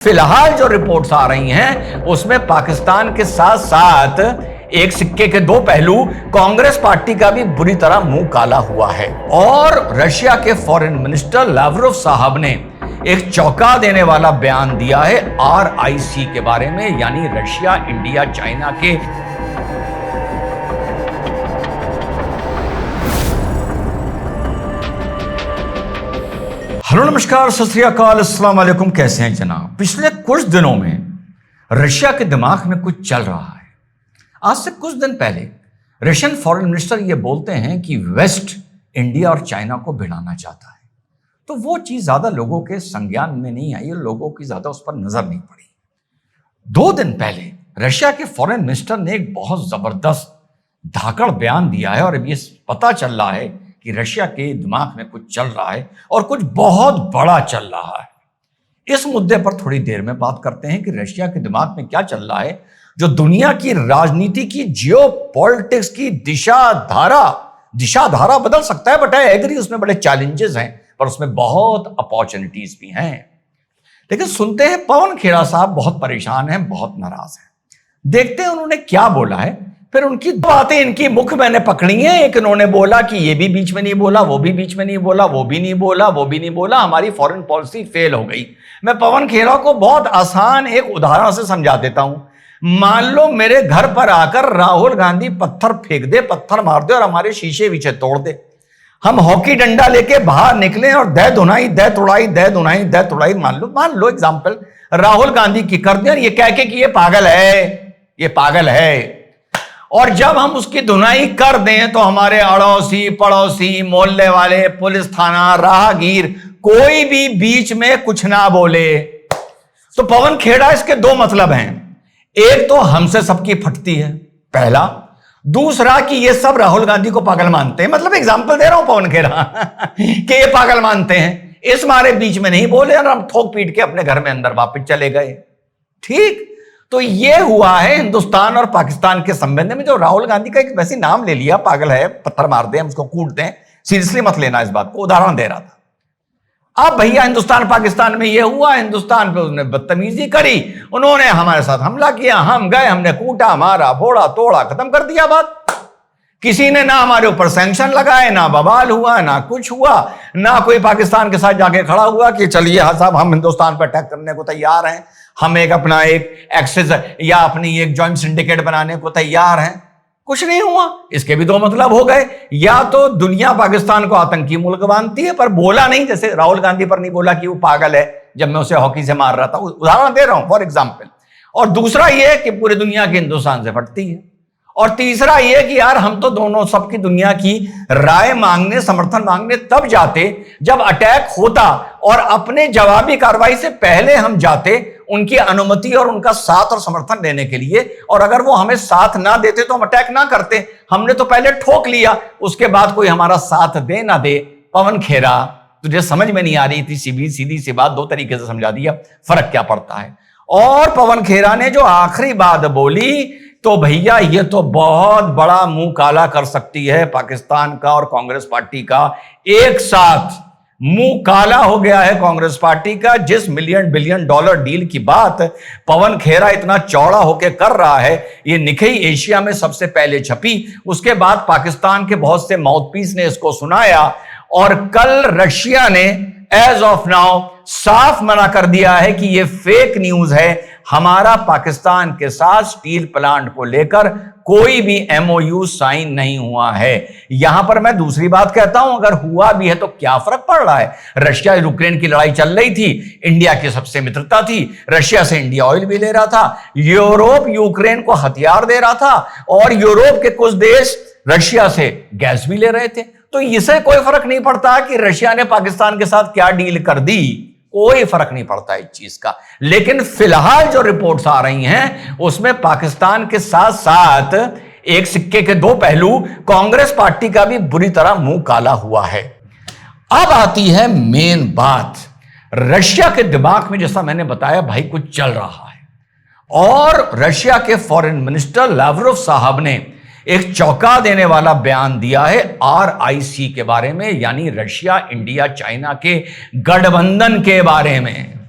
फिलहाल जो रिपोर्ट्स आ रही हैं उसमें पाकिस्तान के साथ साथ एक सिक्के के दो पहलू कांग्रेस पार्टी का भी बुरी तरह मुंह काला हुआ है। और रशिया के फॉरेन मिनिस्टर लावरोव साहब ने एक चौंका देने वाला बयान दिया है RIC के बारे में, यानी रशिया, इंडिया, चाइना के हेलो नमस्कार, सत श्री अकाल, अस्सलाम वालेकुम। कैसे हैं जनाब? पिछले कुछ दिनों में रशिया के दिमाग में कुछ चल रहा है। आज से कुछ दिन पहले रशियन फॉरेन मिनिस्टर ये बोलते हैं कि वेस्ट इंडिया और चाइना को भिड़ाना चाहता है, तो वो चीज ज्यादा लोगों के संज्ञान में नहीं आई, लोगों की ज्यादा उस पर नजर नहीं पड़ी। 2 दिन पहले रशिया के फॉरेन मिनिस्टर ने एक बहुत जबरदस्त धाकड़ बयान दिया है और अब ये पता चल रहा है कि रशिया के दिमाग में कुछ चल रहा है और कुछ बहुत बड़ा चल रहा है। इस मुद्दे पर थोड़ी देर में बात करते हैं कि रशिया के दिमाग में क्या चल रहा है जो दुनिया की राजनीति की, जियोपॉलिटिक्स की दिशा धारा बदल सकता है। बट आई एग्री, उसमें बड़े चैलेंजेस हैं पर उसमें बहुत अपॉर्चुनिटीज भी हैं। लेकिन सुनते हैं पवन खेड़ा साहब बहुत परेशान हैं, बहुत नाराज हैं। देखते हैं उन्होंने क्या बोला है। फिर उनकी बातें इनकी मुख मैंने पकड़ी हैं। एक इन्होंने बोला कि ये भी बीच में नहीं बोला, वो भी बीच में नहीं बोला, वो भी नहीं बोला, वो भी नहीं बोला, हमारी फॉरेन पॉलिसी फेल हो गई। मैं पवन खेड़ा को बहुत आसान एक उदाहरण से समझा देता हूं। मान लो मेरे घर पर आकर राहुल गांधी पत्थर फेंक दे, पत्थर मार दे और हमारे शीशे वीचे तोड़ दे। हम हॉकी डंडा लेके बाहर निकले और दह धुनाई दह तुड़ाई दह धुनाई दह तुड़ाई मान लो एग्जाम्पल राहुल गांधी की कर दे और ये कह के कि ये पागल है, ये पागल है। और जब हम उसकी धुनाई कर दें तो हमारे अड़ोसी पड़ोसी, मोहल्ले वाले, पुलिस थाना, राहगीर, कोई भी बीच में कुछ ना बोले। तो पवन खेड़ा, इसके 2 मतलब हैं। एक तो हमसे सबकी फटती है, पहला। दूसरा कि ये सब राहुल गांधी को पागल मानते हैं। मतलब एग्जांपल दे रहा हूं पवन खेड़ा कि ये पागल मानते हैं, इस मारे बीच में नहीं बोले और हम ठोक पीट के अपने घर में अंदर वापस चले गए। ठीक, तो ये हुआ है हिंदुस्तान और पाकिस्तान के संबंध में। जो राहुल गांधी का एक वैसे नाम ले लिया, पागल है, पत्थर मार दे, हम उसको कूट दें, सीरियसली मत लेना इस बात को, उदाहरण दे रहा था। अब भैया हिंदुस्तान पाकिस्तान में ये हुआ, हिंदुस्तान पे उसने बदतमीजी करी, उन्होंने हमारे साथ हमला किया, हम गए, हमने कूटा, मारा, फोड़ा, तोड़ा, खत्म कर दिया बात। किसी ने ना हमारे ऊपर सैंक्शन लगाए, ना बवाल हुआ, ना कुछ हुआ, ना कोई पाकिस्तान के साथ जाके खड़ा हुआ कि चलिए हाँ साहब हम हिंदुस्तान पर अटैक करने को तैयार हैं, हम एक अपना एक एक्सेस या अपनी एक जॉइंट सिंडिकेट बनाने को तैयार हैं। कुछ नहीं हुआ। इसके भी 2 मतलब हो गए। या तो दुनिया पाकिस्तान को आतंकी मुल्क मानती है पर बोला नहीं, जैसे राहुल गांधी पर नहीं बोला कि वो पागल है जब मैं उसे हॉकी से मार रहा था, उदाहरण दे रहा हूं फॉर एग्जाम्पल। और दूसरा ये कि पूरी दुनिया की हिंदुस्तान से फटती है। और तीसरा ये कि यार हम तो दोनों सबकी दुनिया की राय मांगने, समर्थन मांगने तब जाते जब अटैक होता और अपने जवाबी कार्रवाई से पहले हम जाते उनकी अनुमति और उनका साथ और समर्थन देने के लिए। और अगर वो हमें साथ ना देते तो हम अटैक ना करते। हमने तो पहले ठोक लिया, उसके बाद कोई हमारा साथ दे ना दे। पवन खेड़ा, तुझे समझ में नहीं आ रही थी, सीधी सी बात 2 तरीके से समझा दिया, फर्क क्या पड़ता है। और पवन खेड़ा ने जो आखिरी बात बोली तो भैया ये तो बहुत बड़ा मुंह काला कर सकती है पाकिस्तान का और कांग्रेस पार्टी का। एक साथ मुंह काला हो गया है कांग्रेस पार्टी का। जिस $1 बिलियन डील की बात पवन खेड़ा इतना चौड़ा होकर कर रहा है, ये निकई एशिया में सबसे पहले छपी, उसके बाद पाकिस्तान के बहुत से माउथपीस ने इसको सुनाया और कल रशिया ने एज ऑफ नाउ साफ मना कर दिया है कि ये फेक न्यूज है। हमारा पाकिस्तान के साथ स्टील प्लांट को लेकर कोई भी MOU साइन नहीं हुआ है। यहां पर मैं दूसरी बात कहता हूं, अगर हुआ भी है तो क्या फर्क पड़ रहा है। रशिया यूक्रेन की लड़ाई चल रही थी, इंडिया की सबसे मित्रता थी, रशिया से इंडिया ऑयल भी ले रहा था, यूरोप यूक्रेन को हथियार दे रहा था और यूरोप के कुछ देश रशिया से गैस भी ले रहे थे। तो इसे कोई फर्क नहीं पड़ता कि रशिया ने पाकिस्तान के साथ क्या डील कर दी, कोई फर्क नहीं पड़ता इस चीज का। लेकिन फिलहाल जो रिपोर्ट्स आ रही हैं उसमें पाकिस्तान के साथ साथ एक सिक्के के 2 पहलू कांग्रेस पार्टी का भी बुरी तरह मुंह काला हुआ है। अब आती है मेन बात। रशिया के दिमाग में, जैसा मैंने बताया भाई, कुछ चल रहा है। और रशिया के फॉरेन मिनिस्टर लावरोव साहब ने एक चौंका देने वाला बयान दिया है RIC के बारे में, यानी रशिया, इंडिया, चाइना के गठबंधन के बारे में।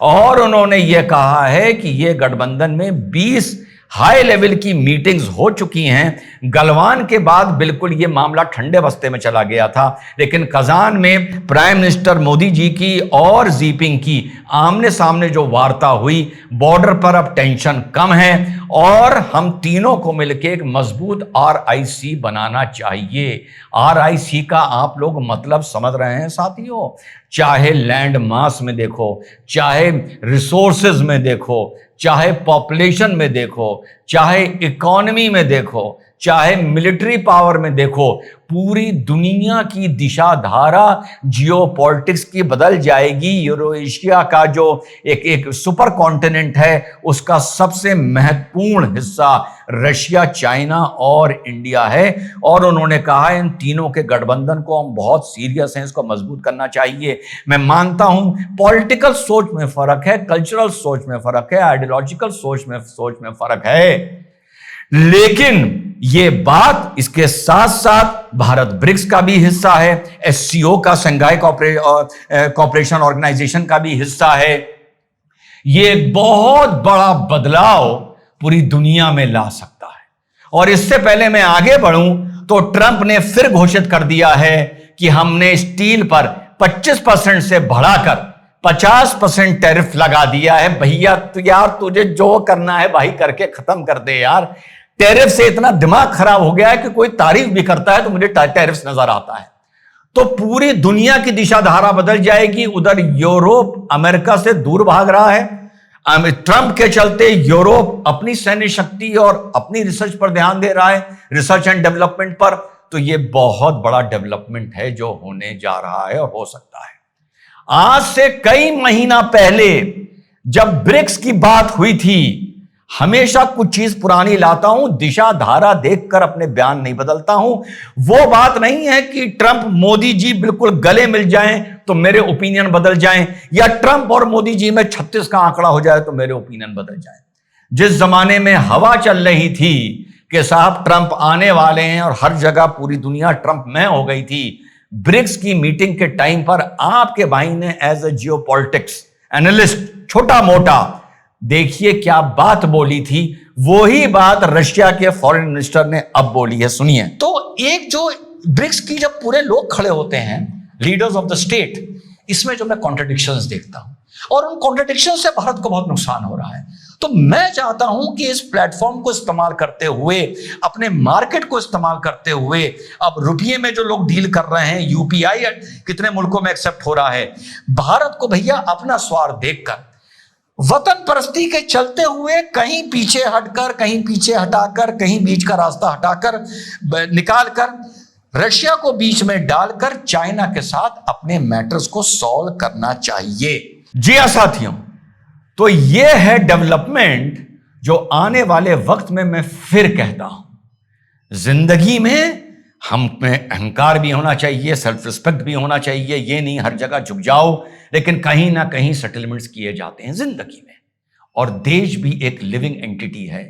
और उन्होंने यह कहा है कि यह गठबंधन में 20 हाई लेवल की मीटिंग्स हो चुकी हैं। गलवान के बाद बिल्कुल यह मामला ठंडे बस्ते में चला गया था, लेकिन कजान में प्राइम मिनिस्टर मोदी जी की और जिनपिंग की आमने सामने जो वार्ता हुई, बॉर्डर पर अब टेंशन कम है और हम तीनों को मिलकर एक मजबूत RIC बनाना चाहिए। RIC का आप लोग मतलब समझ रहे हैं साथियों, चाहे लैंड मास में देखो, चाहे रिसोर्सेज में देखो, चाहे पॉपुलेशन में देखो, चाहे इकोनॉमी में देखो, चाहे मिलिट्री पावर में देखो, पूरी दुनिया की दिशा धारा जियोपॉलिटिक्स की बदल जाएगी। यूरोएशिया का जो एक सुपर कॉन्टिनेंट है, उसका सबसे महत्वपूर्ण हिस्सा रशिया, चाइना और इंडिया है। और उन्होंने कहा इन तीनों के गठबंधन को हम बहुत सीरियस हैं, इसको मजबूत करना चाहिए। मैं मानता हूं पॉलिटिकल सोच में फर्क है, कल्चरल सोच में फर्क है, आइडियोलॉजिकल सोच में फर्क है, लेकिन ये बात इसके साथ साथ भारत ब्रिक्स का भी हिस्सा है, SCO का, शंघाई कोऑपरेशन ऑर्गेनाइजेशन का भी हिस्सा है। ये बहुत बड़ा बदलाव पूरी दुनिया में ला सकता है। और इससे पहले मैं आगे बढ़ूं तो ट्रंप ने फिर घोषित कर दिया है कि हमने स्टील पर 25% से बढ़ाकर 50% टैरिफ लगा दिया है। भैया तो यार तुझे जो करना है भाई करके खत्म कर दे यार। टैरिफ से इतना दिमाग खराब हो गया है कि कोई तारीफ भी करता है तो मुझे टैरिफ नजर आता है। तो पूरी दुनिया की दिशा धारा बदल जाएगी। उधर यूरोप अमेरिका से दूर भाग रहा है, ट्रंप के चलते यूरोप अपनी सैन्य शक्ति और अपनी रिसर्च पर ध्यान दे रहा है, रिसर्च एंड डेवलपमेंट पर। तो यह बहुत बड़ा डेवलपमेंट है जो होने जा रहा है और हो सकता है। आज से कई महीना पहले जब ब्रिक्स की बात हुई थी, हमेशा कुछ चीज पुरानी लाता हूं, दिशा धारा देखकर अपने बयान नहीं बदलता हूं। वो बात नहीं है कि ट्रंप मोदी जी बिल्कुल गले मिल जाएं तो मेरे ओपिनियन बदल जाएं, या ट्रंप और मोदी जी में 36 का आंकड़ा हो जाए तो मेरे ओपिनियन बदल जाएं। जिस जमाने में हवा चल रही थी कि साहब ट्रंप आने वाले हैं और हर जगह पूरी दुनिया ट्रंप में हो गई थी, ब्रिक्स की मीटिंग के टाइम पर आपके भाई ने एज ए जियोपॉलिटिक्स एनालिस्ट छोटा मोटा देखिए क्या बात बोली थी, वही बात रशिया के फॉरेन मिनिस्टर ने अब बोली है। सुनिए। तो एक जो ब्रिक्स की जब पूरे लोग खड़े होते हैं, लीडर्स ऑफ द स्टेट, इसमें जो मैं कॉन्ट्रडिक्शंस देखता हूं और उन कॉन्ट्रडिक्शन से भारत को बहुत नुकसान हो रहा है। तो मैं चाहता हूं कि इस प्लेटफॉर्म को इस्तेमाल करते हुए, अपने मार्केट को इस्तेमाल करते हुए, अब रुपये में जो लोग डील कर रहे हैं, UPI कितने मुल्कों में एक्सेप्ट हो रहा है, भारत को भैया अपना स्वार्थ देखकर, वतन परस्ती के चलते हुए कहीं पीछे हटकर, कहीं पीछे हटाकर, कहीं बीच का रास्ता हटाकर निकालकर, रशिया को बीच में डालकर चाइना के साथ अपने मैटर्स को सॉल्व करना चाहिए। जी हां साथियों, तो यह है डेवलपमेंट जो आने वाले वक्त में मैं फिर कहता हूं। जिंदगी में हम में अहंकार भी होना चाहिए, सेल्फ रिस्पेक्ट भी होना चाहिए। ये नहीं हर जगह झुक जाओ, लेकिन कहीं ना कहीं सेटलमेंट्स किए जाते हैं जिंदगी में। और देश भी एक लिविंग एंटिटी है,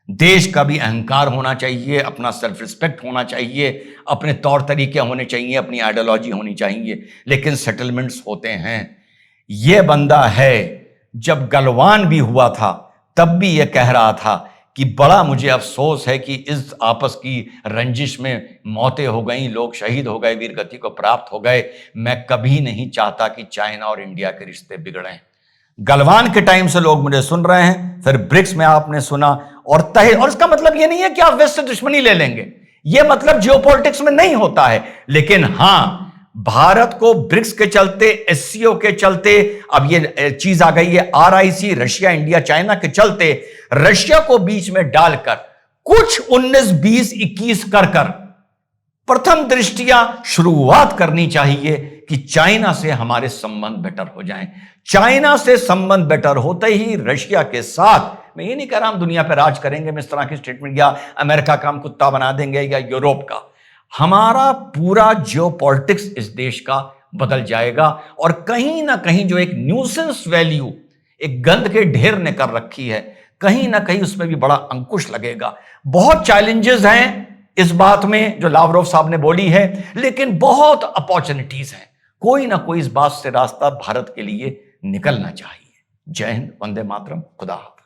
देश का भी अहंकार होना चाहिए, अपना सेल्फ रिस्पेक्ट होना चाहिए, अपने तौर तरीके होने चाहिए, अपनी आइडियोलॉजी होनी चाहिए, लेकिन सेटलमेंट्स होते हैं। यह बंदा है, जब गलवान भी हुआ था तब भी यह कह रहा था कि बड़ा मुझे अफसोस है कि इस आपस की रंजिश में मौतें हो गई, लोग शहीद हो गए, वीर गति को प्राप्त हो गए। मैं कभी नहीं चाहता कि चाइना और इंडिया के रिश्ते बिगड़ें। गलवान के टाइम से लोग मुझे सुन रहे हैं, फिर ब्रिक्स में आपने सुना, और इसका मतलब यह नहीं है कि आप वेस्ट से दुश्मनी ले लेंगे, यह मतलब जियोपॉलिटिक्स में नहीं होता है। लेकिन हां, भारत को ब्रिक्स के चलते, SCO के चलते, अब ये चीज आ गई है RIC, रशिया, इंडिया, चाइना के चलते, रशिया को बीच में डालकर कुछ 19, 20, 21 कर प्रथम दृष्टिया शुरुआत करनी चाहिए कि चाइना से हमारे संबंध बेटर हो जाएं। चाइना से संबंध बेटर होते ही रशिया के साथ, मैं ये नहीं कह रहा हम दुनिया पर राज करेंगे, मैं इस तरह की स्टेटमेंट, या अमेरिका का हम कुत्ता बना देंगे, या यूरोप का, हमारा पूरा जियोपॉलिटिक्स इस देश का बदल जाएगा। और कहीं ना कहीं जो एक न्यूसेंस वैल्यू, एक गंध के ढेर ने कर रखी है, कहीं ना कहीं उसमें भी बड़ा अंकुश लगेगा। बहुत चैलेंजेस हैं इस बात में जो लावरोव साहब ने बोली है, लेकिन बहुत अपॉर्चुनिटीज हैं। कोई ना कोई इस बात से रास्ता भारत के लिए निकलना चाहिए। जय हिंद, वंदे मातरम, खुदा हाफिज।